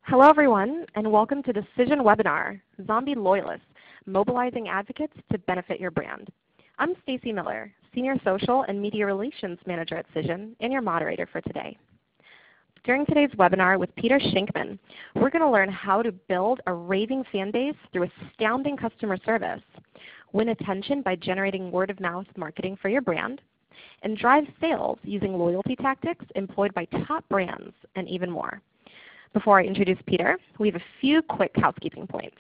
Hello everyone, and welcome to Decision Webinar, Zombie Loyalists, Mobilizing Advocates to Benefit Your Brand. I'm Stacy Miller, Senior Social and Media Relations Manager at Cision, and your moderator for today. During today's webinar with Peter Shankman, we're going to learn how to build a raving fan base through astounding customer service, win attention by generating word-of-mouth marketing for your brand, and drive sales using loyalty tactics employed by top brands, and even more. Before I introduce Peter, we have a few quick housekeeping points.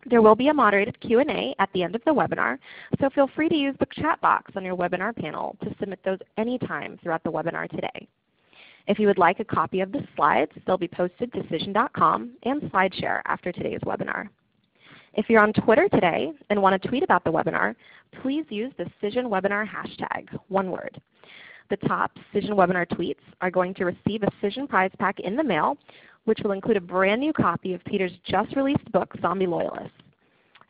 There will be a moderated Q&A at the end of the webinar, so feel free to use the chat box on your webinar panel to submit those anytime throughout the webinar today. If you would like a copy of the slides, they'll be posted to cision.com and SlideShare after today's webinar. If you're on Twitter today and want to tweet about the webinar, please use the Cision Webinar hashtag, one word. The top Cision Webinar tweets are going to receive a Cision prize pack in the mail, which will include a brand new copy of Peter's just released book, Zombie Loyalists.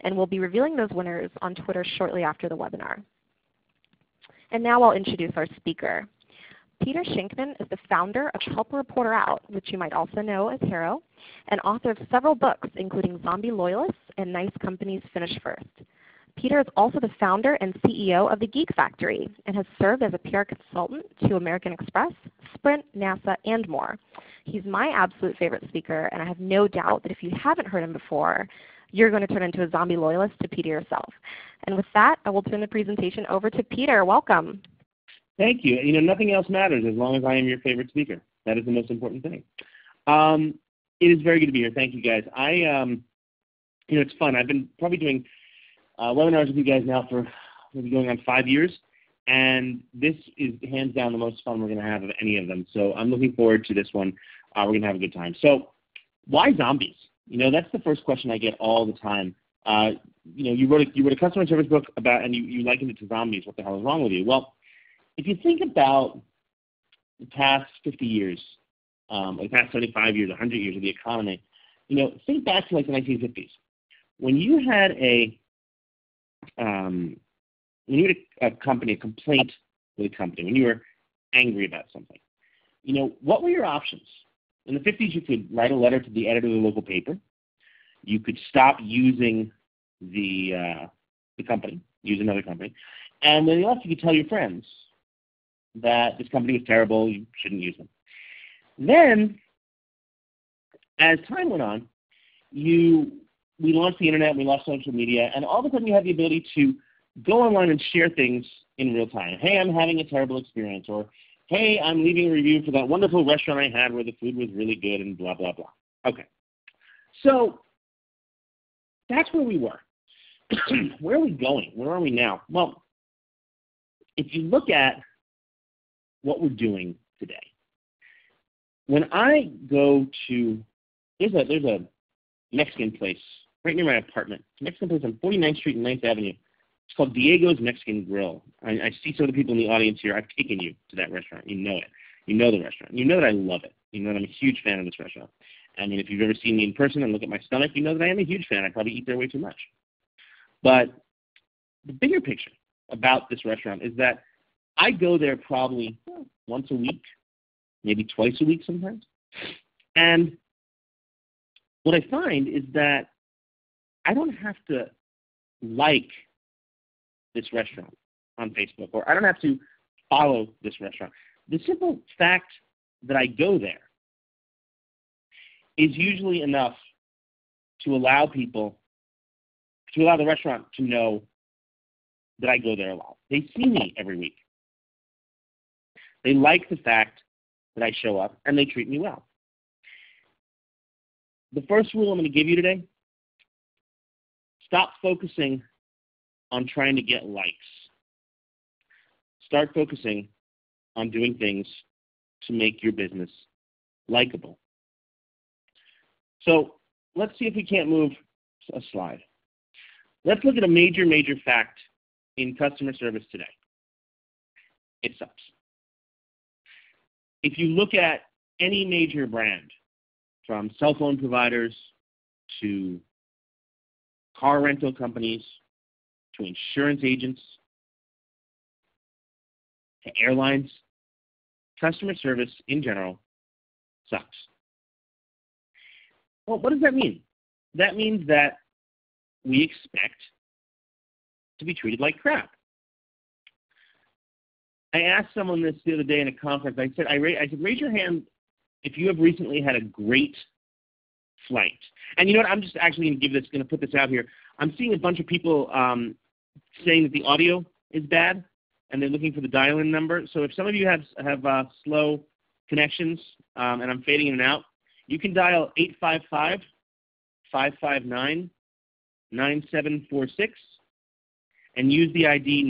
And we'll be revealing those winners on Twitter shortly after the webinar. And now I'll introduce our speaker. Peter Shankman is the founder of Help a Reporter Out, which you might also know as HARO, and author of several books including Zombie Loyalists and Nice Companies Finish First. Peter is also the founder and CEO of the Geek Factory and has served as a PR consultant to American Express, Sprint, NASA, and more. He's my absolute favorite speaker, and I have no doubt that if you haven't heard him before, you're going to turn into a zombie loyalist to Peter yourself. And with that, I will turn the presentation over to Peter. Welcome. Thank you. You know, nothing else matters as long as I am your favorite speaker. That is the most important thing. It is very good to be here. Thank you, guys. It's fun. I've been probably doing webinars with you guys now for maybe going on 5 years, and this is hands down the most fun we're going to have of any of them. So I'm looking forward to this one. We're going to have a good time. So why zombies? You know, that's the first question I get all the time. You wrote a customer service book about, and you likened it to zombies. What the hell is wrong with you? Well, if you think about the past 50 years, or the past 75 years, 100 years of the economy, you know, think back to like the 1950s. When you had a complaint with a company, when you were angry about something, you know, what were your options? In the 50s, you could write a letter to the editor of the local paper. You could stop using the company, use another company. And when you left, you could tell your friends that this company was terrible, you shouldn't use them. Then, as time went on, we launched the internet, we launched social media, and all of a sudden you have the ability to go online and share things in real time. Hey, I'm having a terrible experience, or hey, I'm leaving a review for that wonderful restaurant I had where the food was really good and blah, blah, blah. Okay. So that's where we were. Where are we going? Where are we now? Well, if you look at what we're doing today, when I go to, there's a Mexican place right near my apartment. It's a Mexican place on 49th Street and 9th Avenue. It's called Diego's Mexican Grill. I see some of the people in the audience here. I've taken you to that restaurant. You know it. You know the restaurant. You know that I love it. You know that I'm a huge fan of this restaurant. I mean, if you've ever seen me in person and look at my stomach, you know that I am a huge fan. I probably eat there way too much. But the bigger picture about this restaurant is that I go there probably once a week, maybe twice a week sometimes. And what I find is that I don't have to like this restaurant on Facebook, or I don't have to follow this restaurant. The simple fact that I go there is usually enough to allow the restaurant to know that I go there a lot. They see me every week. They like the fact that I show up, and they treat me well. The first rule I'm going to give you today: stop focusing on trying to get likes. Start focusing on doing things to make your business likable. So let's see if we can't move a slide. Let's look at a major fact in customer service today. It sucks. If you look at any major brand, from cell phone providers to car rental companies to insurance agents to airlines, customer service in general sucks. Well, what does that mean? That means that we expect to be treated like crap. I asked someone this the other day in a conference. I said, raise your hand if you have recently had a great flight. And you know what? I'm just actually going to put this out here. I'm seeing a bunch of people saying that the audio is bad, and they're looking for the dial-in number. So if some of you have slow connections and I'm fading in and out, you can dial 855-559-9746 and use the ID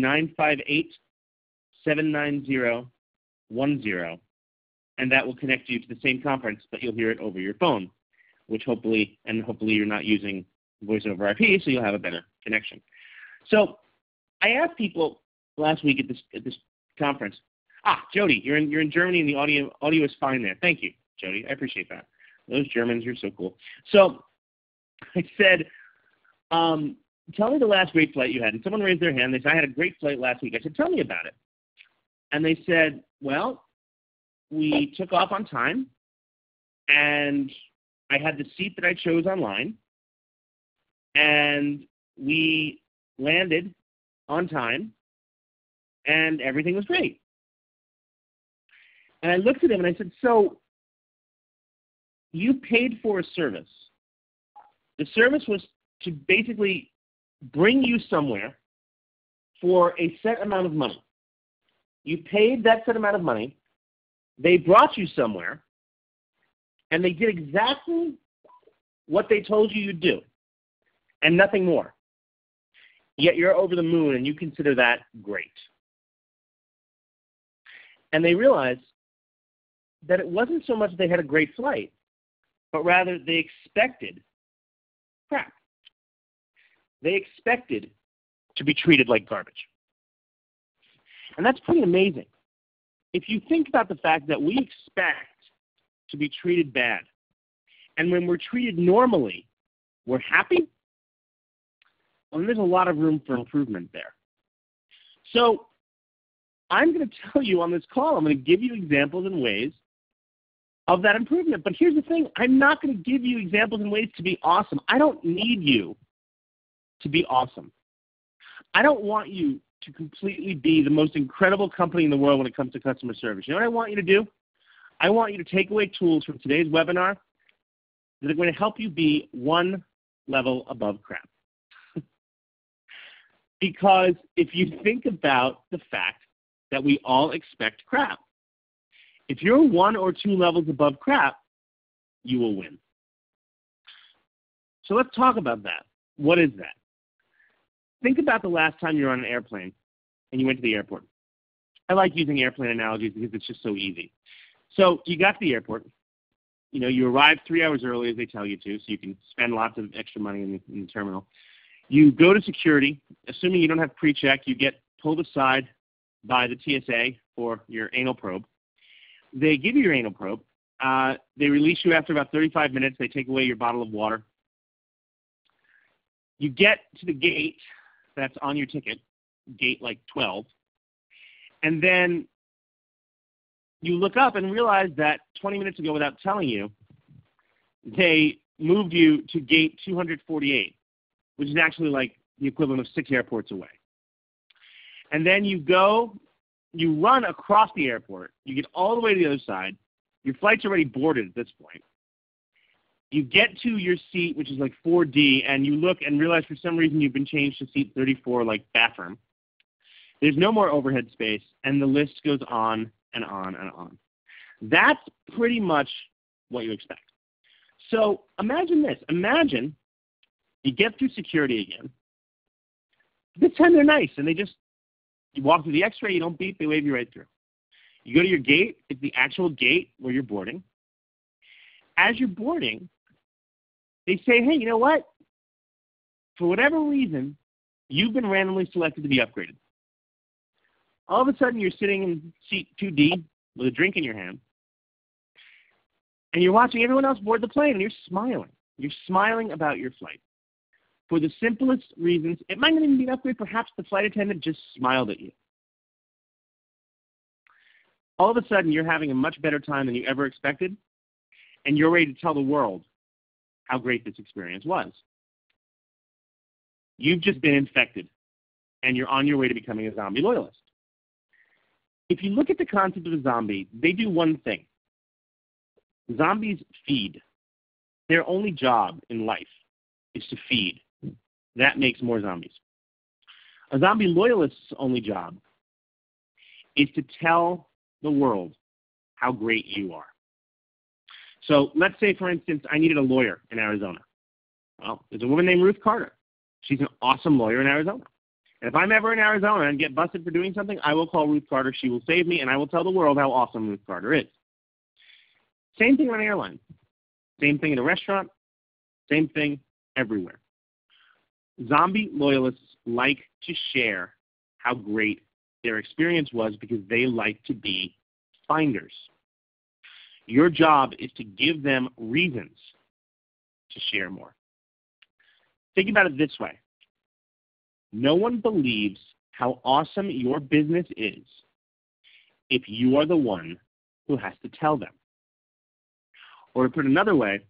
958-790-10, and that will connect you to the same conference, but you'll hear it over your phone, which hopefully you're not using voice over IP, so you'll have a better connection. So I asked people last week at this conference, Jody, you're in Germany and the audio is fine there. Thank you, Jody. I appreciate that. Those Germans, you're so cool. So I said, tell me the last great flight you had. And someone raised their hand. They said, I had a great flight last week. I said, tell me about it. And they said, well, we took off on time, and I had the seat that I chose online, and we landed on time, and everything was great. And I looked at him and I said, so you paid for a service. The service was to basically bring you somewhere for a set amount of money. You paid that set amount of money. They brought you somewhere, and they did exactly what they told you you'd do, and nothing more. Yet you're over the moon, and you consider that great. And they realized that it wasn't so much they had a great flight, but rather they expected crap. They expected to be treated like garbage. And that's pretty amazing. If you think about the fact that we expect to be treated bad, and when we're treated normally, we're happy, well, there's a lot of room for improvement there. So I'm going to tell you on this call, I'm going to give you examples and ways of that improvement. But here's the thing. I'm not going to give you examples and ways to be awesome. I don't need you to be awesome. I don't want you to completely be the most incredible company in the world when it comes to customer service. You know what I want you to do? I want you to take away tools from today's webinar that are going to help you be one level above crap. Because if you think about the fact that we all expect crap, if you're 1 or 2 levels above crap, you will win. So let's talk about that. What is that? Think about the last time you were on an airplane and you went to the airport. I like using airplane analogies because it's just so easy. So you got to the airport. You arrived 3 hours early as they tell you to, so you can spend lots of extra money in the terminal. You go to security. Assuming you don't have pre-check, you get pulled aside by the TSA for your anal probe. They give you your anal probe. They release you after about 35 minutes. They take away your bottle of water. You get to the gate that's on your ticket, gate like 12, and then you look up and realize that 20 minutes ago, without telling you, they moved you to gate 248, which is actually like the equivalent of 6 airports away. And then you run across the airport. You get all the way to the other side. Your flight's already boarded at this point. You get to your seat, which is like 4D, and you look and realize for some reason you've been changed to seat 34, like bathroom. There's no more overhead space, and the list goes on and on and on. That's pretty much what you expect. So imagine this. Imagine you get through security again. This time they're nice, and you walk through the x-ray, you don't beep, they wave you right through. You go to your gate. It's the actual gate where you're boarding. As you're boarding, they say, hey, you know what? For whatever reason, you've been randomly selected to be upgraded. All of a sudden, you're sitting in seat 2D with a drink in your hand, and you're watching everyone else board the plane, and you're smiling. You're smiling about your flight. For the simplest reasons, it might not even be an upgrade. Perhaps the flight attendant just smiled at you. All of a sudden, you're having a much better time than you ever expected, and you're ready to tell the world how great this experience was. You've just been infected, and you're on your way to becoming a zombie loyalist. If you look at the concept of a zombie, they do one thing. Zombies feed. Their only job in life is to feed. That makes more zombies. A zombie loyalist's only job is to tell the world how great you are. So let's say, for instance, I needed a lawyer in Arizona. Well, there's a woman named Ruth Carter. She's an awesome lawyer in Arizona. And if I'm ever in Arizona and get busted for doing something, I will call Ruth Carter. She will save me, and I will tell the world how awesome Ruth Carter is. Same thing on an airline. Same thing in a restaurant. Same thing everywhere. Zombie loyalists like to share how great their experience was because they like to be finders. Your job is to give them reasons to share more. Think about it this way. No one believes how awesome your business is if you are the one who has to tell them. Or to put it another way,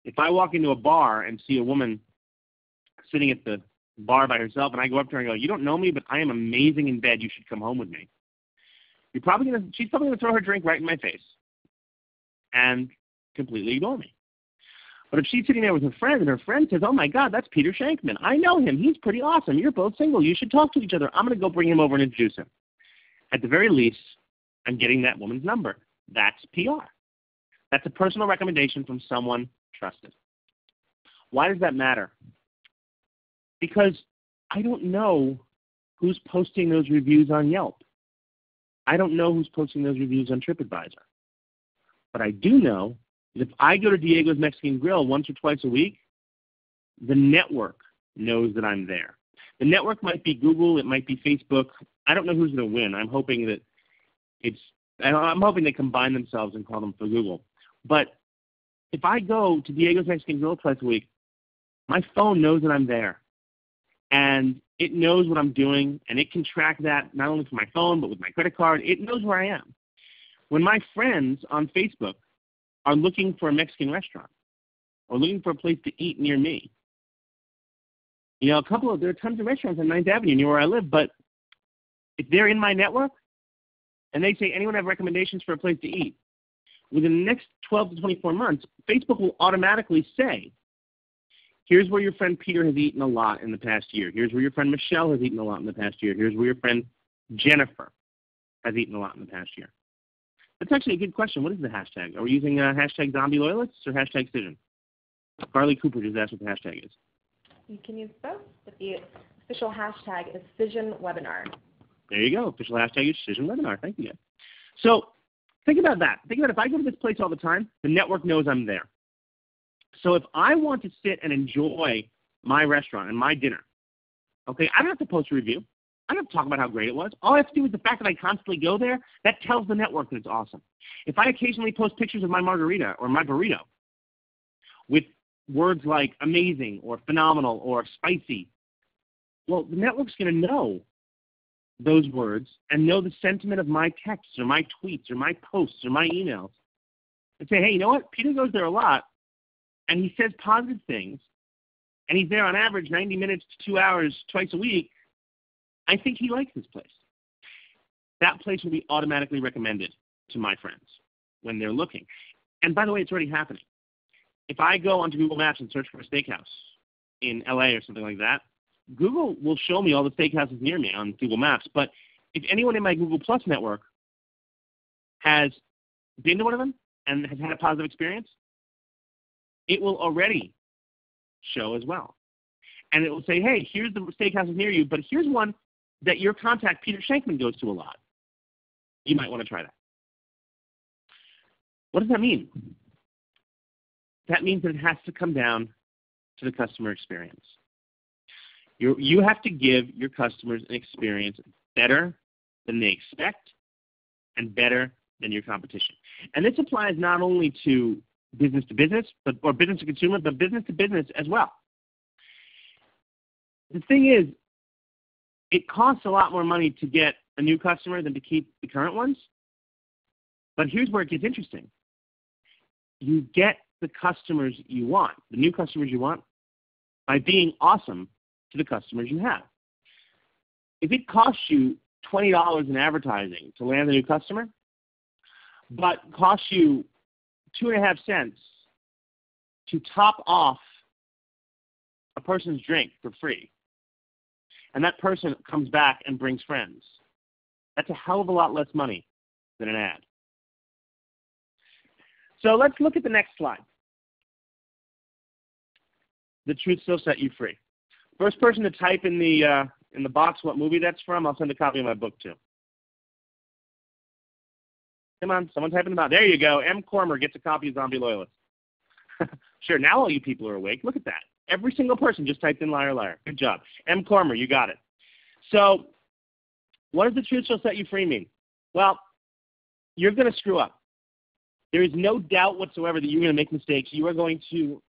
if I walk into a bar and see a woman sitting at the bar by herself and I go up to her and go, "You don't know me, but I am amazing in bed. You should come home with me." She's probably going to throw her drink right in my face and completely ignore me. But if she's sitting there with her friend and her friend says, "Oh my God, that's Peter Shankman. I know him. He's pretty awesome. You're both single. You should talk to each other. I'm going to go bring him over and introduce him." At the very least, I'm getting that woman's number. That's PR. That's a personal recommendation from someone trusted. Why does that matter? Because I don't know who's posting those reviews on Yelp. I don't know who's posting those reviews on TripAdvisor. But I do know that if I go to Diego's Mexican Grill once or twice a week, the network knows that I'm there. The network might be Google, it might be Facebook. I don't know who's going to win. I'm hoping they combine themselves and call them for Google. But if I go to Diego's Mexican Grill twice a week, my phone knows that I'm there. And it knows what I'm doing, and it can track that not only from my phone, but with my credit card. It knows where I am. When my friends on Facebook are looking for a Mexican restaurant or looking for a place to eat near me, there are tons of restaurants on 9th Avenue near where I live, but if they're in my network and they say, "Anyone have recommendations for a place to eat?" within the next 12 to 24 months, Facebook will automatically say, "Here's where your friend Peter has eaten a lot in the past year. Here's where your friend Michelle has eaten a lot in the past year. Here's where your friend Jennifer has eaten a lot in the past year." That's actually a good question. What is the hashtag? Are we using hashtag zombie loyalists or hashtag Cision? Carly Cooper just asked what the hashtag is. You can use both, but the official hashtag is Cision Webinar. There you go. Official hashtag is Cision Webinar. Thank you. So think about that. Think about if I go to this place all the time, the network knows I'm there. So if I want to sit and enjoy my restaurant and my dinner, okay, I don't have to post a review. I don't have to talk about how great it was. All I have to do is the fact that I constantly go there, that tells the network that it's awesome. If I occasionally post pictures of my margarita or my burrito with words like amazing or phenomenal or spicy, well, the network's going to know those words and know the sentiment of my texts or my tweets or my posts or my emails and say, "Hey, you know what? Peter goes there a lot, and he says positive things, and he's there on average 90 minutes to 2 hours twice a week. I think he likes this place." That place will be automatically recommended to my friends when they're looking. And by the way, it's already happening. If I go onto Google Maps and search for a steakhouse in LA or something like that, Google will show me all the steakhouses near me on Google Maps. But if anyone in my Google Plus network has been to one of them and has had a positive experience, it will already show as well. And it will say, "Hey, here's the steakhouses near you, but here's one that your contact, Peter Shankman, goes to a lot. You might want to try that." What does that mean? That means that it has to come down to the customer experience. You have to give your customers an experience better than they expect and better than your competition. And this applies not only to business, or business to consumer, but business to business as well. The thing is, it costs a lot more money to get a new customer than to keep the current ones. But here's where it gets interesting. You get the customers you want, the new customers you want, by being awesome to the customers you have. If it costs you $20 in advertising to land a new customer, but costs you 2.5 cents to top off a person's drink for free, and that person comes back and brings friends, that's a hell of a lot less money than an ad. So let's look at the next slide. The truth will set you free. First person to type in the box what movie that's from, I'll send a copy of my book to. Come on, someone type in the box. There you go. M. Cormer gets a copy of Zombie Loyalists. Sure, now all you people are awake. Look at that. Every single person just typed in liar, liar. Good job. M. Cormer, you got it. So what does the truth shall set you free mean? Well, you're going to screw up. There is no doubt whatsoever that you're going to make mistakes. You are going to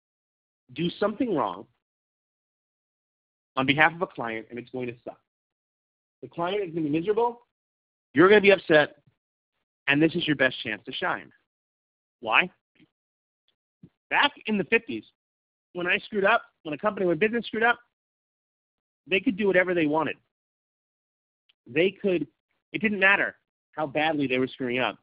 do something wrong on behalf of a client, and it's going to suck. The client is going to be miserable. You're going to be upset, and this is your best chance to shine. Why? Back in the 50s, when I screwed up, when a company, when business screwed up, they could do whatever they wanted. It didn't matter how badly they were screwing up.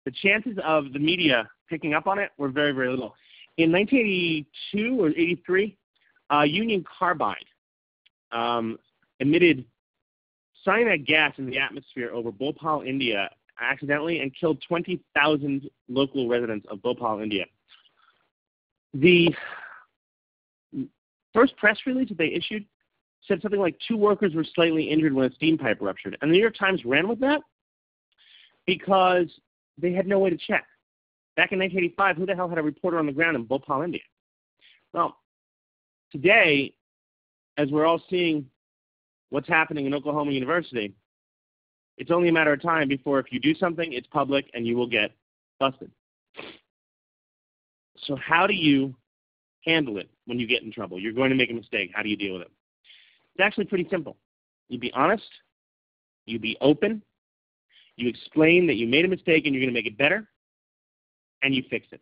The chances of the media picking up on it were very, very little. In 1982 or 83, Union Carbide emitted cyanide gas in the atmosphere over Bhopal, India, accidentally, and killed 20,000 local residents of Bhopal, India. The first press release that they issued said something like 2 workers were slightly injured when a steam pipe ruptured. And the New York Times ran with that because they had no way to check. Back in 1985, who the hell had a reporter on the ground in Bhopal, India? Well, today, as we're all seeing what's happening in Oklahoma University, it's only a matter of time before if you do something, it's public and you will get busted. So how do you handle it when you get in trouble? You're going to make a mistake. How do you deal with it? It's actually pretty simple. You be honest. You be open. You explain that you made a mistake and you're going to make it better, and you fix it.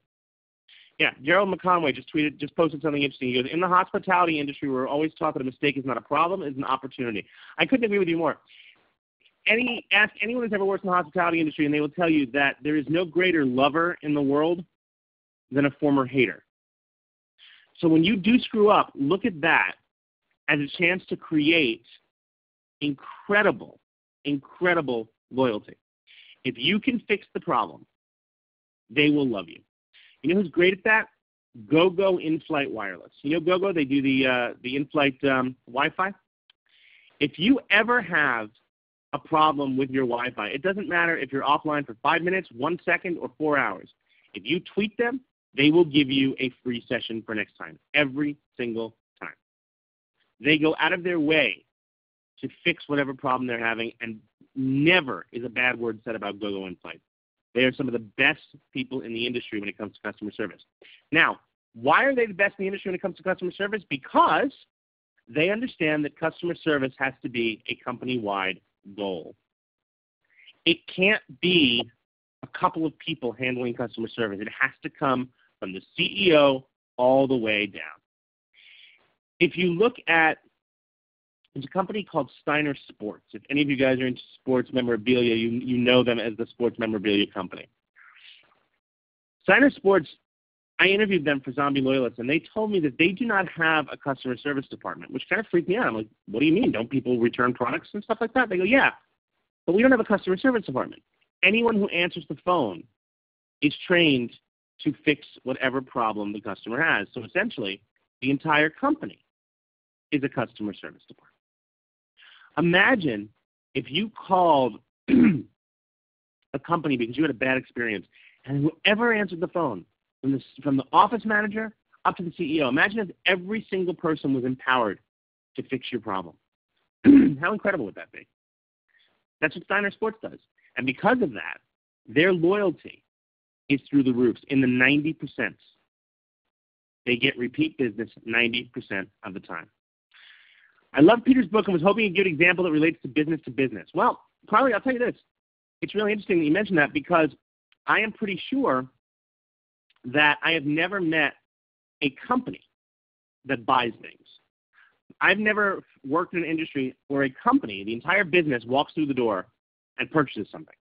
Yeah, Gerald McConway just posted something interesting. He goes, in the hospitality industry, we're always taught that a mistake is not a problem, it's an opportunity. I couldn't agree with you more. Ask anyone who's ever worked in the hospitality industry, and they will tell you that there is no greater lover in the world than a former hater. So when you do screw up, look at that as a chance to create incredible, incredible loyalty. If you can fix the problem, they will love you. You know who's great at that? GoGo In-Flight Wireless. You know GoGo? They do the in-flight Wi-Fi. If you ever have a problem with your Wi-Fi, it doesn't matter if you're offline for 5 minutes, 1 second, or 4 hours. If you tweet them, they will give you a free session for next time, every single time. They go out of their way to fix whatever problem they're having, and never is a bad word said about GoGo In-Flight. They are some of the best people in the industry when it comes to customer service. Now, why are they the best in the industry when it comes to customer service? Because they understand that customer service has to be a company-wide goal. It can't be a couple of people handling customer service. It has to come from the CEO all the way down. If you look at, there's a company called Steiner Sports. If any of you guys are into sports memorabilia, you know them as the sports memorabilia company. Steiner Sports, I interviewed them for Zombie Loyalists, and they told me that they do not have a customer service department, which kind of freaked me out. I'm like, what do you mean? Don't people return products and stuff like that? They go, yeah, but we don't have a customer service department. Anyone who answers the phone is trained to fix whatever problem the customer has. So essentially, the entire company is a customer service department. Imagine if you called a company because you had a bad experience, and whoever answered the phone, from the office manager up to the CEO, imagine if every single person was empowered to fix your problem. How incredible would that be? That's what Steiner Sports does. And because of that, their loyalty is through the roofs, in the 90%. They get repeat business 90% of the time. I love Peter's book and was hoping he'd give an example that relates to business. Well, Carly, I'll tell you this. It's really interesting that you mentioned that because I am pretty sure that I have never met a company that buys things. I've never worked in an industry where a company, the entire business, walks through the door and purchases something.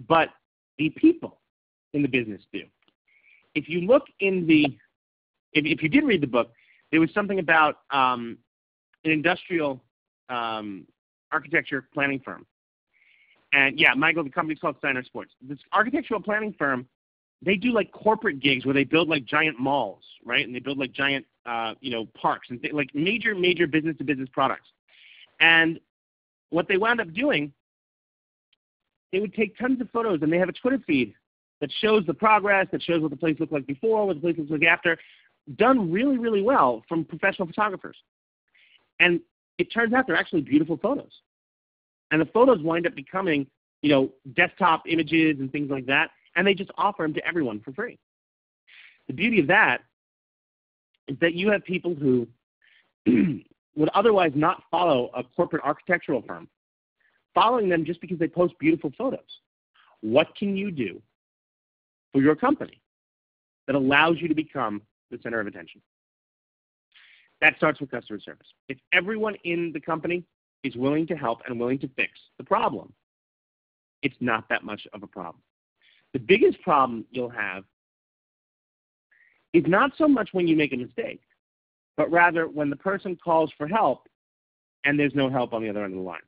But the people in the business do. If you look in the, if you did read the book, there was something about an industrial architecture planning firm. And yeah, Michael, the company's called Steiner Sports. This architectural planning firm, they do like corporate gigs where they build like giant malls, right? And they build like giant, parks and like major business-to-business products. And what they wound up doing, they would take tons of photos, and they have a Twitter feed that shows the progress, that shows what the place looked like before, what the place looks like after, done really, really well from professional photographers. And it turns out they're actually beautiful photos. And the photos wind up becoming, desktop images and things like that, and they just offer them to everyone for free. The beauty of that is that you have people who would otherwise not follow a corporate architectural firm, following them just because they post beautiful photos. What can you do for your company that allows you to become the center of attention? That starts with customer service. If everyone in the company is willing to help and willing to fix the problem, it's not that much of a problem. The biggest problem you'll have is not so much when you make a mistake, but rather when the person calls for help and there's no help on the other end of the line.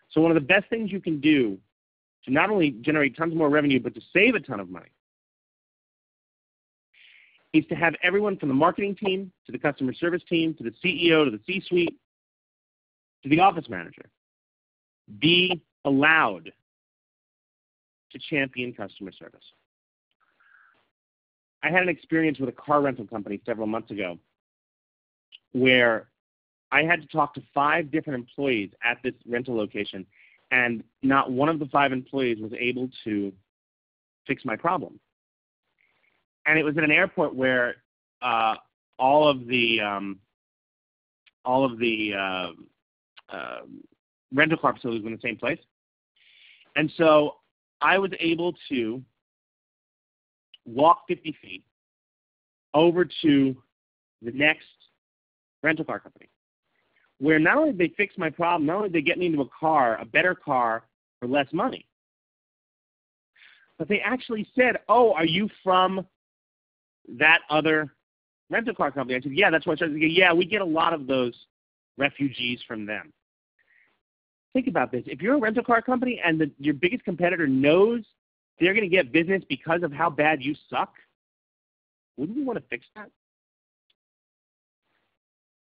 So one of the best things you can do to not only generate tons more revenue, but to save a ton of money, is to have everyone from the marketing team to the customer service team to the CEO to the C-suite to the office manager be allowed to champion customer service. I had an experience with a car rental company several months ago where I had to talk to 5 different employees at this rental location, and not one of the 5 employees was able to fix my problem. And it was at an airport where all of the rental car facilities were in the same place. And so I was able to walk 50 feet over to the next rental car company, where not only did they fix my problem, not only did they get me into a car, a better car for less money, but they actually said, "Oh, are you from that other rental car company?" I said, "Yeah, that's what I started to get." "Yeah, we get a lot of those refugees from them." Think about this. If you're a rental car company and your biggest competitor knows they're going to get business because of how bad you suck, wouldn't you want to fix that?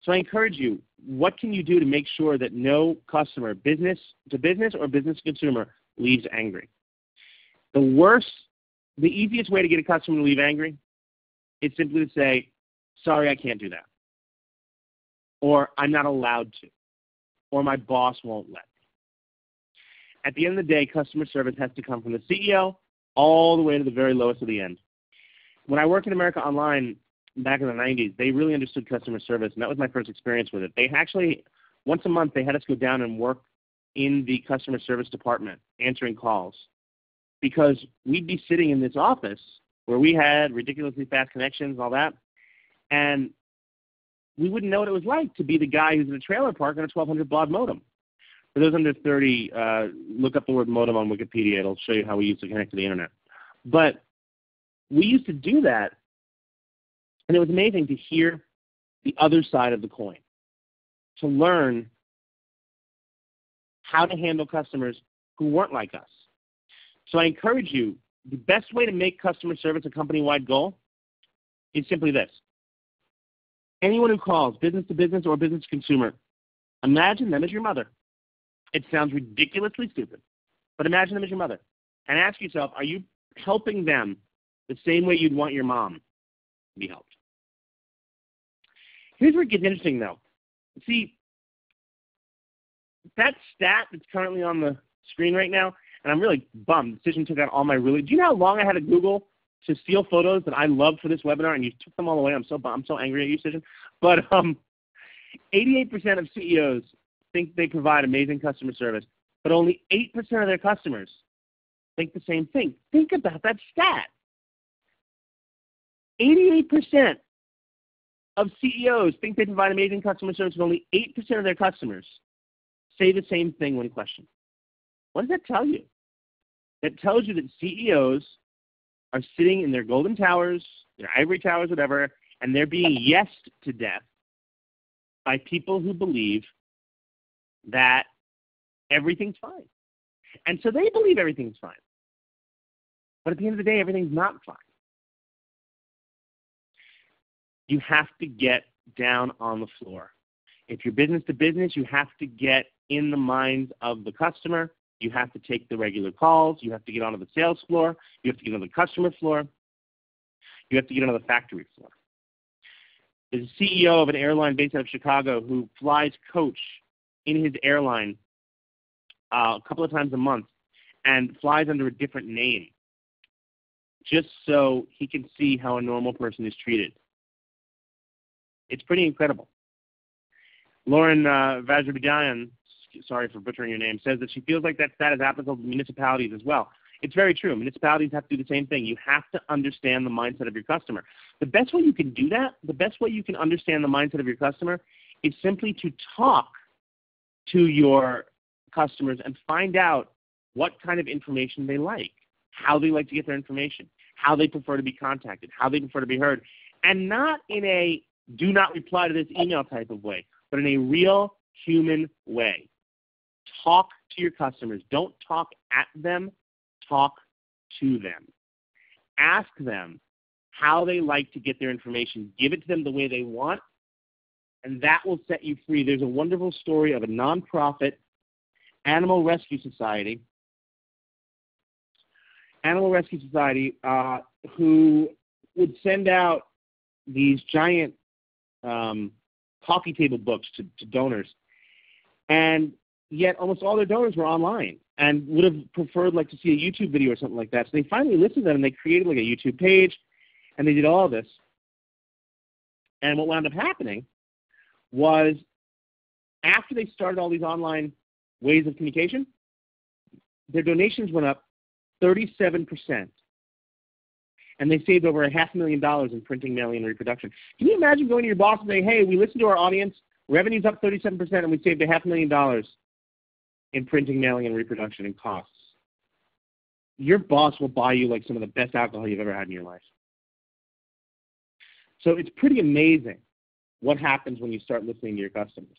So I encourage you, what can you do to make sure that no customer, business to business or business to consumer, leaves angry? The easiest way to get a customer to leave angry is simply to say, "Sorry, I can't do that." Or, "I'm not allowed to." Or, "My boss won't let me." At the end of the day, customer service has to come from the CEO all the way to the very lowest of the end. When I worked in America Online back in the 90s, they really understood customer service, and that was my first experience with it. They actually, once a month, they had us go down and work in the customer service department, answering calls, because we'd be sitting in this office where we had ridiculously fast connections and all that, and we wouldn't know what it was like to be the guy who's in a trailer park on a 1200 baud modem. For those under 30, look up the word modem on Wikipedia. It'll show you how we used to connect to the internet. But we used to do that, and it was amazing to hear the other side of the coin, to learn how to handle customers who weren't like us. So I encourage you, the best way to make customer service a company-wide goal is simply this. Anyone who calls business to business or business to consumer, imagine them as your mother. It sounds ridiculously stupid, but imagine them as your mother. And ask yourself, are you helping them the same way you'd want your mom to be helped? Here's where it gets interesting, though. See, that stat that's currently on the screen right now, and I'm really bummed. Decision took out all my do you know how long I had to Google to steal photos that I loved for this webinar, and you took them all away? I'm so angry at you, Decision. But 88% of CEOs think they provide amazing customer service, but only 8% of their customers think the same thing. Think about that stat. 88% of CEOs think they provide amazing customer service, but only 8% of their customers say the same thing when questioned. What does that tell you? That tells you that CEOs are sitting in their golden towers, their ivory towers, whatever, and they're being yesed to death by people who believe that everything's fine. And so they believe everything's fine. But at the end of the day, everything's not fine. You have to get down on the floor. If you're business to business, you have to get in the minds of the customer. You have to take the regular calls. You have to get onto the sales floor. You have to get on the customer floor. You have to get onto the factory floor. There's a CEO of an airline based out of Chicago who flies coach in his airline a couple of times a month and flies under a different name just so he can see how a normal person is treated. It's pretty incredible. Lauren Vajrabidayan, sorry for butchering your name, says that she feels like that stat is applicable to municipalities as well. It's very true. Municipalities have to do the same thing. You have to understand the mindset of your customer. The best way you can do that, the best way you can understand the mindset of your customer is simply to talk to your customers and find out what kind of information they like, how they like to get their information, how they prefer to be contacted, how they prefer to be heard, and not in a do not reply to this email type of way, but in a real human way. Talk to your customers. Don't talk at them. Talk to them. Ask them how they like to get their information. Give it to them the way they want, and that will set you free. There's a wonderful story of a nonprofit animal rescue society who would send out these giant coffee table books to donors, and yet almost all their donors were online and would have preferred like to see a YouTube video or something like that. So they finally listened to them and they created like a YouTube page, and they did all of this. And what wound up happening was after they started all these online ways of communication, their donations went up 37%. And they saved over $500,000 in printing, mailing, and reproduction. Can you imagine going to your boss and saying, hey, we listened to our audience, revenue's up 37%, and we saved $500,000 in printing, mailing, and reproduction and costs? Your boss will buy you like some of the best alcohol you've ever had in your life. So it's pretty amazing what happens when you start listening to your customers.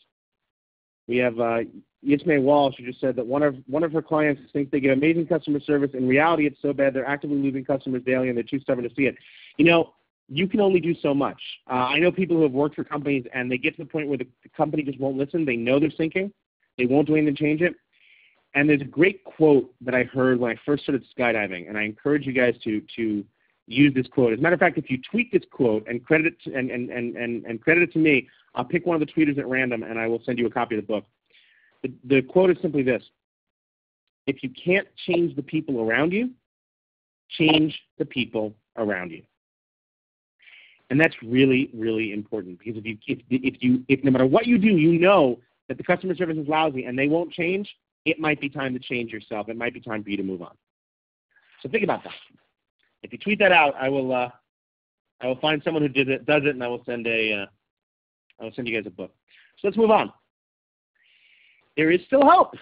We have Yismay Walsh, who just said that one of her clients thinks they get amazing customer service. In reality, it's so bad they're actively losing customers daily, and they're too stubborn to see it. You know, you can only do so much. I know people who have worked for companies, and they get to the point where the company just won't listen. They know they're sinking. They won't do anything to change it. And there's a great quote that I heard when I first started skydiving, and I encourage you guys to use this quote. As a matter of fact, if you tweet this quote and credit it and credit it to me, I'll pick one of the tweeters at random, and I will send you a copy of the book. The quote is simply this: if you can't change the people around you, change the people around you. And that's really, really important, because if no matter what you do, you know that the customer service is lousy and they won't change, it might be time to change yourself. It might be time for you to move on. So think about that. If you tweet that out, I will find someone who does it, and I will send you guys a book. So let's move on. There is still hope.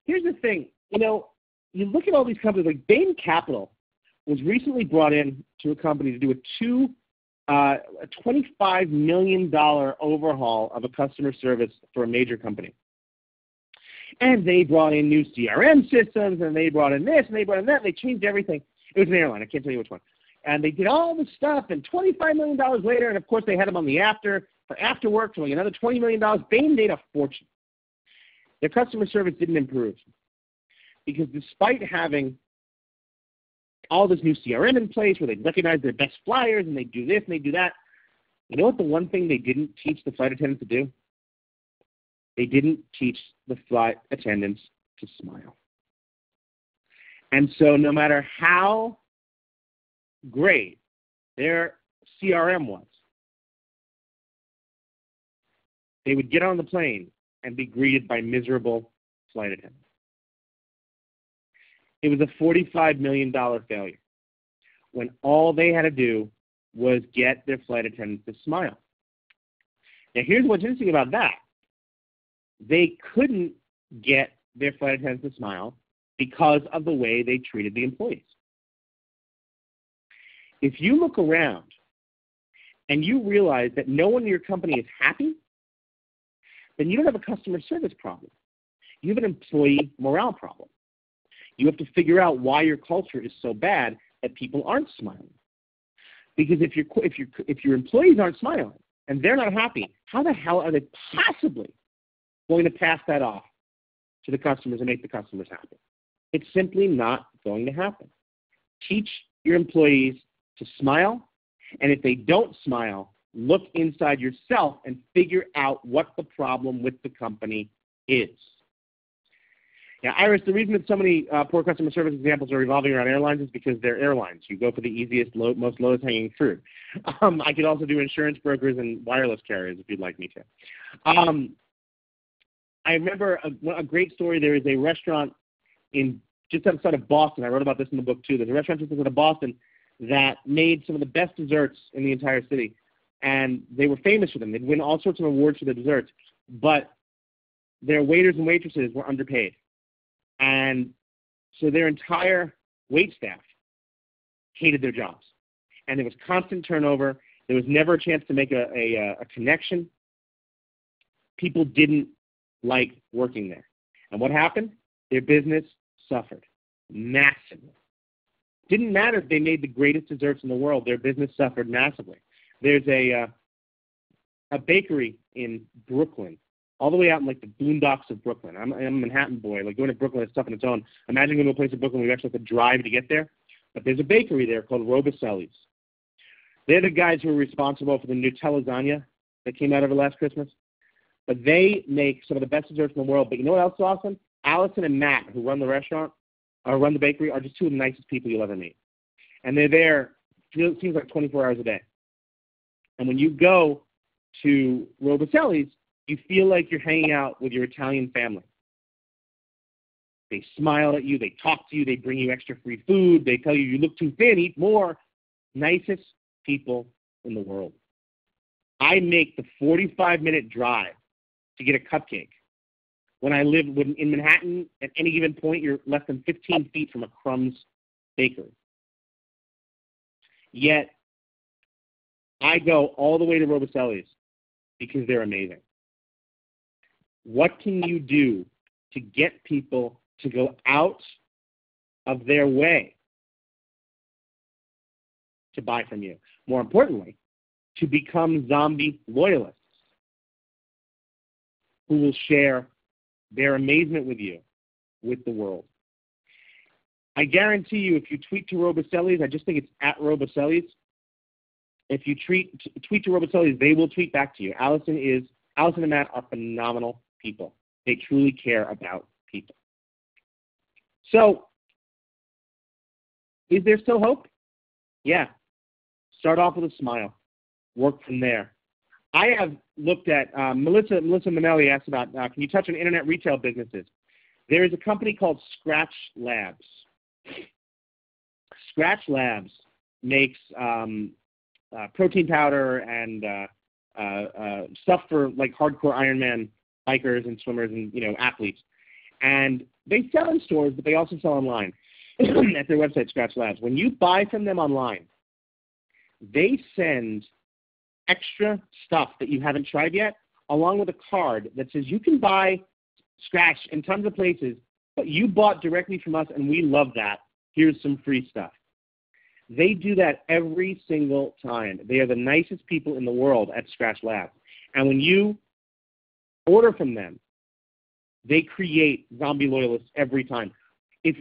Here's the thing. You know, you look at all these companies, like Bain Capital was recently brought in to a company to do a $25 million overhaul of a customer service for a major company. And they brought in new CRM systems, and they brought in this, and they brought in that, and they changed everything. It was an airline. I can't tell you which one. And they did all this stuff, and $25 million later, and of course they had them on the after work for like another $20 million. Bain made a fortune. Their customer service didn't improve, because despite having all this new CRM in place where they recognize their best flyers and they do this and they do that, you know what the one thing they didn't teach the flight attendants to do? They didn't teach the flight attendants to smile. And so no matter how great their CRM was, they would get on the plane and be greeted by miserable flight attendants. It was a $45 million failure. when all they had to do was get their flight attendants to smile. Now, here's what's interesting about that. They couldn't get their flight attendants to smile because of the way they treated the employees. If you look around and you realize that no one in your company is happy, then you don't have a customer service problem. You have an employee morale problem. You have to figure out why your culture is so bad that people aren't smiling. Because if your employees aren't smiling and they're not happy, how the hell are they possibly going to pass that off to the customers and make the customers happy? It's simply not going to happen. Teach your employees to smile, and if they don't smile, look inside yourself and figure out what the problem with the company is. Now, Iris, the reason that so many poor customer service examples are revolving around airlines is because they're airlines. You go for the easiest, most lowest hanging fruit. I could also do insurance brokers and wireless carriers if you'd like me to. I remember a great story. There is a restaurant just outside of Boston. I wrote about this in the book too. There's a restaurant just outside of Boston that made some of the best desserts in the entire city. And they were famous for them. They'd win all sorts of awards for their desserts. But their waiters and waitresses were underpaid. And so their entire wait staff hated their jobs. And there was constant turnover. There was never a chance to make a connection. People didn't like working there. And what happened? Their business suffered massively. Didn't matter if they made the greatest desserts in the world. Their business suffered massively. There's a bakery in Brooklyn, all the way out in like the boondocks of Brooklyn. I'm a Manhattan boy. Like going to Brooklyn is stuff on its own. Imagine going to a place in Brooklyn where you actually have to drive to get there. But there's a bakery there called Robicelli's. They're the guys who are responsible for the Nutella lasagna that came out over last Christmas. But they make some of the best desserts in the world. But you know what else is awesome? Allison and Matt, who run the restaurant, or run the bakery, are just two of the nicest people you'll ever meet. And they're there, it seems like 24 hours a day. And when you go to Robicelli's, you feel like you're hanging out with your Italian family. They smile at you, they talk to you, they bring you extra free food, they tell you you look too thin, eat more. Nicest people in the world. I make the 45-minute drive to get a cupcake. When I live in Manhattan, at any given point, you're less than 15 feet from a Crumbs bakery. Yet, I go all the way to Robicelli's because they're amazing. What can you do to get people to go out of their way to buy from you? More importantly, to become zombie loyalists who will share their amazement with you, with the world. I guarantee you, if you tweet to Robicelli's, I just think it's at Robicelli's. If you tweet to Robicelli's, they will tweet back to you. Allison and Matt are phenomenal people. They truly care about people. So, is there still hope? Yeah. Start off with a smile. Work from there. I have looked at, Melissa Manelli asked about, can you touch on internet retail businesses? There is a company called Scratch Labs. Scratch Labs makes protein powder and stuff for like hardcore Ironman bikers and swimmers and athletes. And they sell in stores, but they also sell online at their website, Scratch Labs. When you buy from them online, they send extra stuff that you haven't tried yet, along with a card that says you can buy Scratch in tons of places, but you bought directly from us and we love that. Here's some free stuff. They do that every single time. They are the nicest people in the world at Scratch Labs. And when you order from them, they create zombie loyalists every time.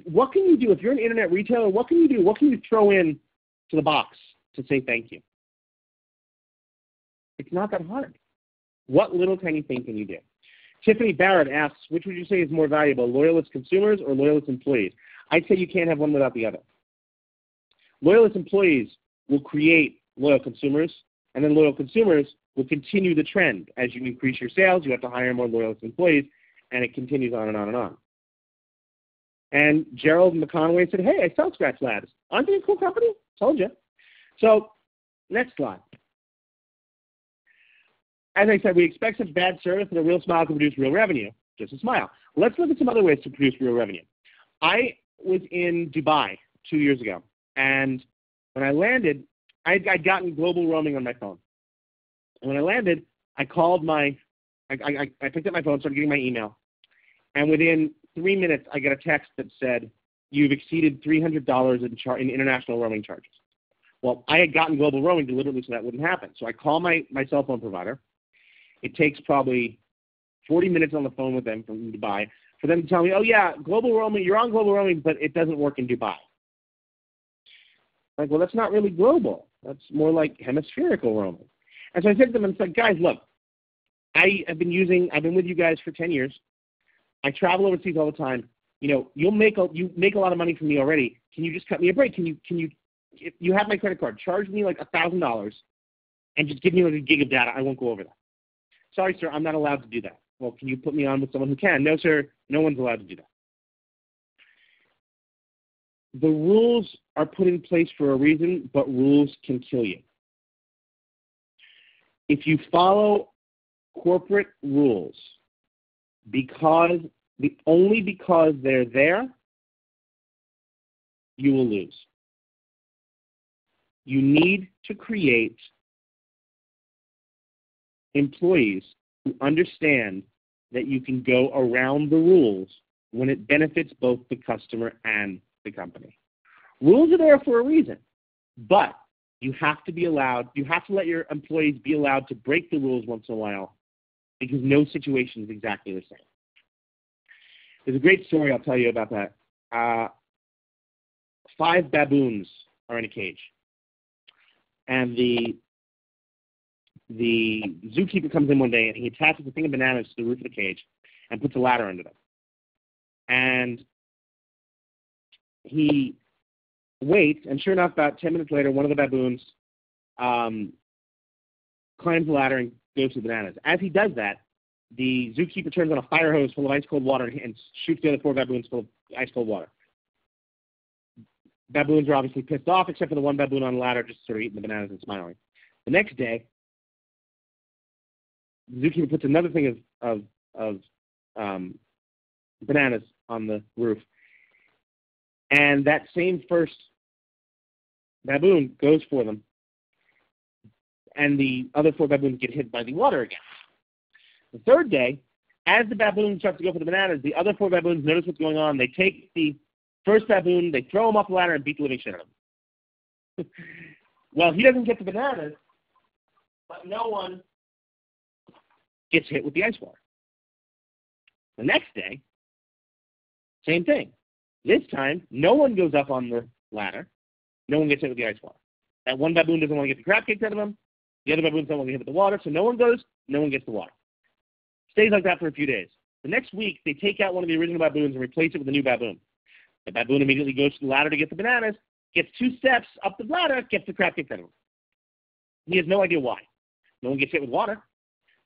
What can you do? If you're an internet retailer, what can you do? What can you throw in to the box to say thank you? It's not that hard. What little tiny thing can you do? Tiffany Barrett asks, which would you say is more valuable, loyalist consumers or loyalist employees? I'd say you can't have one without the other. Loyalist employees will create loyal consumers, and then loyal consumers will continue the trend. As you increase your sales, you have to hire more loyalist employees, and it continues on and on and on. And Gerald McConaughey said, hey, I sell Scratch Labs. Aren't they a cool company? Told you. So next slide. As I said, we expect such bad service that a real smile can produce real revenue. Just a smile. Let's look at some other ways to produce real revenue. I was in Dubai 2 years ago, and when I landed, I'd gotten global roaming on my phone. And when I landed, I called I picked up my phone, started getting my email, and within 3 minutes, I got a text that said, you've exceeded $300 in international roaming charges. Well, I had gotten global roaming deliberately so that wouldn't happen. So I call my cell phone provider. It takes probably 40 minutes on the phone with them from Dubai for them to tell me, oh, yeah, global roaming, you're on global roaming, but it doesn't work in Dubai. Like, well, that's not really global. That's more like hemispherical roaming. And so I said to them, and said, guys, look, I've been with you guys for 10 years. I travel overseas all the time. You know, you make a lot of money from me already. Can you just cut me a break? Can you if you have my credit card, charge me like $1,000 and just give me like a gig of data. I won't go over that. Sorry, sir, I'm not allowed to do that. Well, can you put me on with someone who can? No, sir, no one's allowed to do that. The rules are put in place for a reason, but rules can kill you. If you follow corporate rules only because they're there, you will lose. You need to create employees who understand that you can go around the rules when it benefits both the customer and the company. Rules are there for a reason, but you have to let your employees be allowed to break the rules once in a while because no situation is exactly the same. There's a great story I'll tell you about that. 5 baboons are in a cage, and the zookeeper comes in one day and he attaches a thing of bananas to the roof of the cage and puts a ladder under them. And he waits, and sure enough, about 10 minutes later, one of the baboons climbs the ladder and goes to the bananas. As he does that, the zookeeper turns on a fire hose full of ice-cold water and shoots the other 4 baboons full of ice-cold water. Baboons are obviously pissed off, except for the one baboon on the ladder just sort of eating the bananas and smiling. The next day, the zookeeper puts another thing of bananas on the roof. And that same first baboon goes for them, and the other 4 baboons get hit by the water again. The third day, as the baboon starts to go for the bananas, the other 4 baboons notice what's going on. They take the first baboon, they throw him off the ladder, and beat the living shit out of him. Well, he doesn't get the bananas, but no one gets hit with the ice water. The next day, same thing. This time, no one goes up on the ladder. No one gets hit with the ice water. That one baboon doesn't want to get the crap kicked out of him. The other baboons don't want to get hit with the water, so no one goes, no one gets the water. Stays like that for a few days. The next week, they take out one of the original baboons and replace it with a new baboon. The baboon immediately goes to the ladder to get the bananas, gets 2 steps up the ladder, gets the crap kicked out of him. He has no idea why. No one gets hit with water.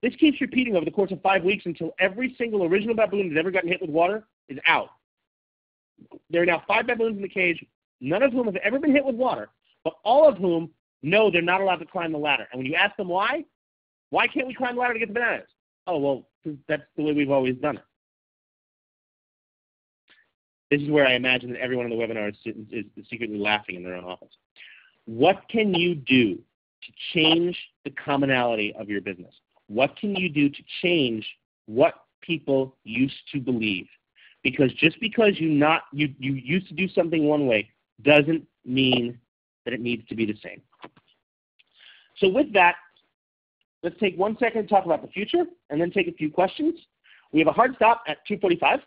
This keeps repeating over the course of 5 weeks until every single original baboon that's ever gotten hit with water is out. There are now 5 baboons in the cage, none of whom have ever been hit with water, but all of whom know they're not allowed to climb the ladder. And when you ask them why can't we climb the ladder to get the bananas? Oh, well, that's the way we've always done it. This is where I imagine that everyone in the webinar is secretly laughing in their own office. What can you do to change the commonality of your business? What can you do to change what people used to believe? Because just because you used to do something one way doesn't mean that it needs to be the same. So with that, let's take 1 second to talk about the future and then take a few questions. We have a hard stop at 2:45.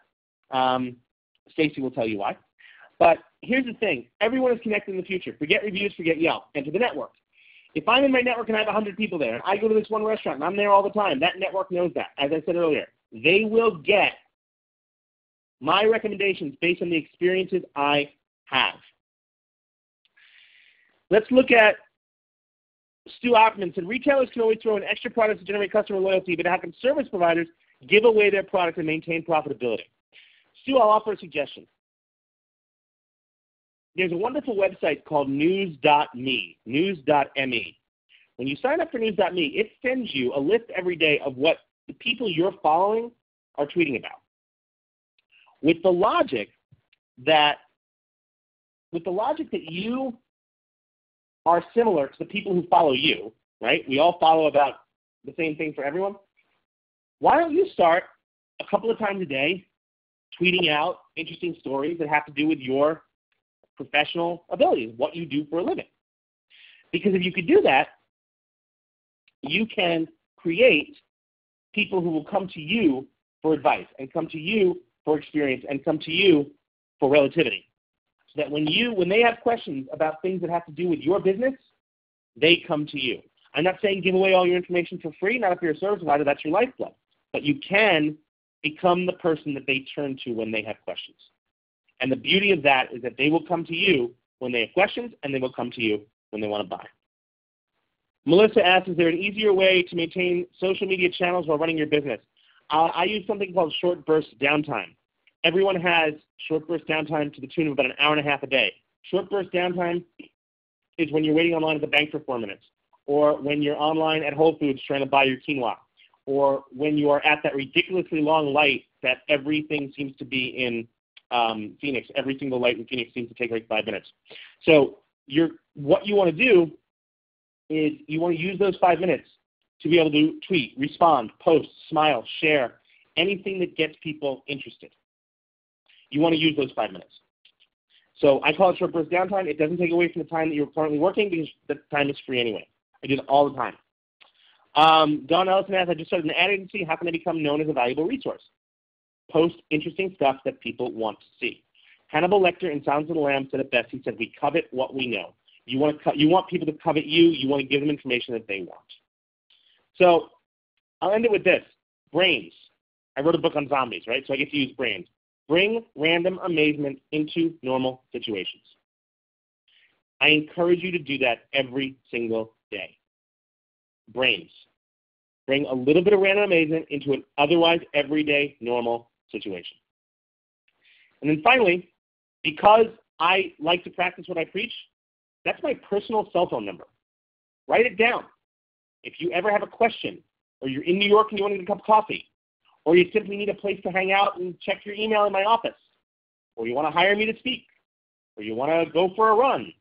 Stacy will tell you why. But here's the thing. Everyone is connected in the future. Forget reviews, forget Yelp. Enter the network. If I'm in my network and I have 100 people there and I go to this one restaurant and I'm there all the time, that network knows that. As I said earlier, they will get my recommendations based on the experiences I have. Let's look at Stu Ockman said, retailers can always throw in extra products to generate customer loyalty, but how can service providers give away their product and maintain profitability? Stu, I'll offer a suggestion. there's a wonderful website called news.me, news.me. When you sign up for news.me, it sends you a list every day of what the people you're following are tweeting about, with the logic that you are similar to the people who follow you, right? We all follow about the same thing for everyone. Why don't you start a couple of times a day tweeting out interesting stories that have to do with your professional abilities, what you do for a living? Because if you could do that, you can create people who will come to you for advice and come to you for experience and come to you for relativity. So that when they have questions about things that have to do with your business, they come to you. I'm not saying give away all your information for free, not if you're a service provider, that's your lifeblood. But you can become the person that they turn to when they have questions. And the beauty of that is that they will come to you when they have questions, and they will come to you when they want to buy. Melissa asks, is there an easier way to maintain social media channels while running your business? I use something called short burst downtime. Everyone has short burst downtime to the tune of about an hour and a half a day. Short burst downtime is when you're waiting online at the bank for 4 minutes, or when you're online at Whole Foods trying to buy your quinoa, or when you are at that ridiculously long light that everything seems to be in Phoenix. Every single light in Phoenix seems to take like 5 minutes. So what you want to do is you want to use those 5 minutes to be able to tweet, respond, post, smile, share, anything that gets people interested. You want to use those 5 minutes. So I call it short burst downtime. It doesn't take away from the time that you're currently working because the time is free anyway. I do it all the time. Don Ellison asks, I just started an ad agency. How can I become known as a valuable resource? Post interesting stuff that people want to see. Hannibal Lecter in Silence of the Lambs said it best. He said, we covet what we know. You want people to covet you. You want to give them information that they want. So I'll end it with this. Brains. I wrote a book on zombies, right? So I get to use brains. Bring random amazement into normal situations. I encourage you to do that every single day. Brains. Bring a little bit of random amazement into an otherwise everyday normal situation. And then finally, because I like to practice what I preach, that's my personal cell phone number. Write it down. If you ever have a question, or you're in New York and you want to get a cup of coffee, or you simply need a place to hang out and check your email in my office, or you want to hire me to speak, or you want to go for a run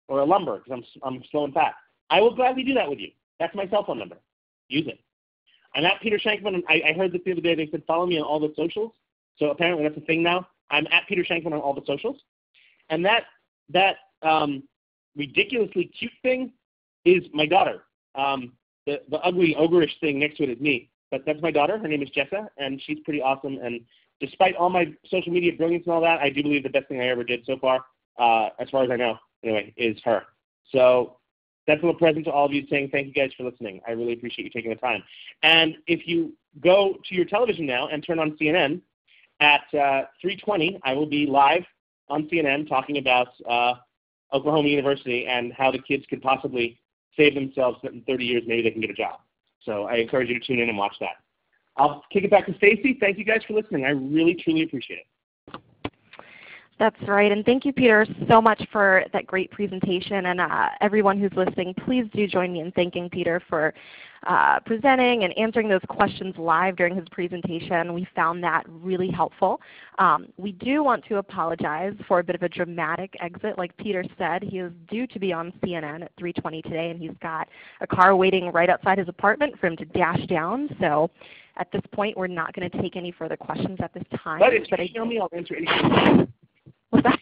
or a lumber because I'm slow and fast, I will gladly do that with you. That's my cell phone number. Use it. I'm at Peter Shankman. And I heard this the other day. They said follow me on all the socials. So apparently that's a thing now. I'm at Peter Shankman on all the socials. And that ridiculously cute thing is my daughter. The ugly ogreish thing next to it is me. But that's my daughter. Her name is Jessa, and she's pretty awesome. And despite all my social media brilliance and all that, I do believe the best thing I ever did so far, as far as I know, anyway, is her. So that's a little present to all of you saying thank you guys for listening. I really appreciate you taking the time. And if you go to your television now and turn on CNN, at 3:20, I will be live on CNN talking about Oklahoma University and how the kids could possibly save themselves so that in 30 years maybe they can get a job. So I encourage you to tune in and watch that. I'll kick it back to Stacy. Thank you guys for listening. I really, truly appreciate it. That's right. And thank you, Peter, so much for that great presentation. And everyone who's listening, please do join me in thanking Peter for presenting and answering those questions live during his presentation. We found that really helpful. We do want to apologize for a bit of a dramatic exit. Like Peter said, he is due to be on CNN at 3:20 today, and he's got a car waiting right outside his apartment for him to dash down. So at this point, we're not going to take any further questions at this time. But if they email me, I'll answer any questions. What's that?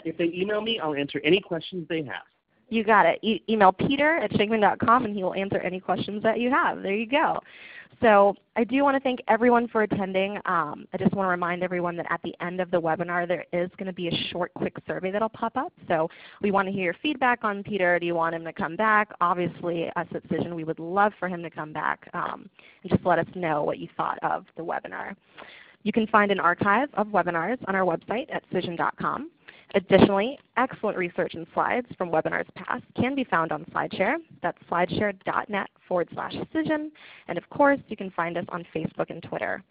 If they email me, I'll answer any questions they have. You got it. Email peter@shankman.com and he will answer any questions that you have. There you go. So I do want to thank everyone for attending. I just want to remind everyone that at the end of the webinar there is going to be a short, quick survey that will pop up. So we want to hear your feedback on Peter. Do you want him to come back? Obviously, us at Cision, we would love for him to come back. And just let us know what you thought of the webinar. You can find an archive of webinars on our website at cision.com. Additionally, excellent research and slides from webinars past can be found on SlideShare. That's slideshare.net/Cision. And of course, you can find us on Facebook and Twitter.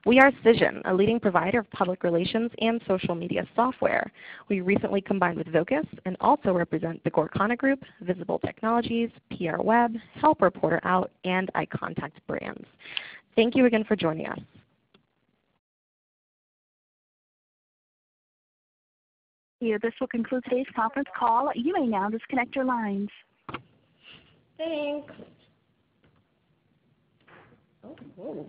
We are Cision, a leading provider of public relations and social media software. We recently combined with Vocus and also represent the Gorkana Group, Visible Technologies, PR Web, Help Reporter Out, and iContact Brands. Thank you again for joining us. This will conclude today's conference call. You may now disconnect your lines. Thanks. Oh, whoa.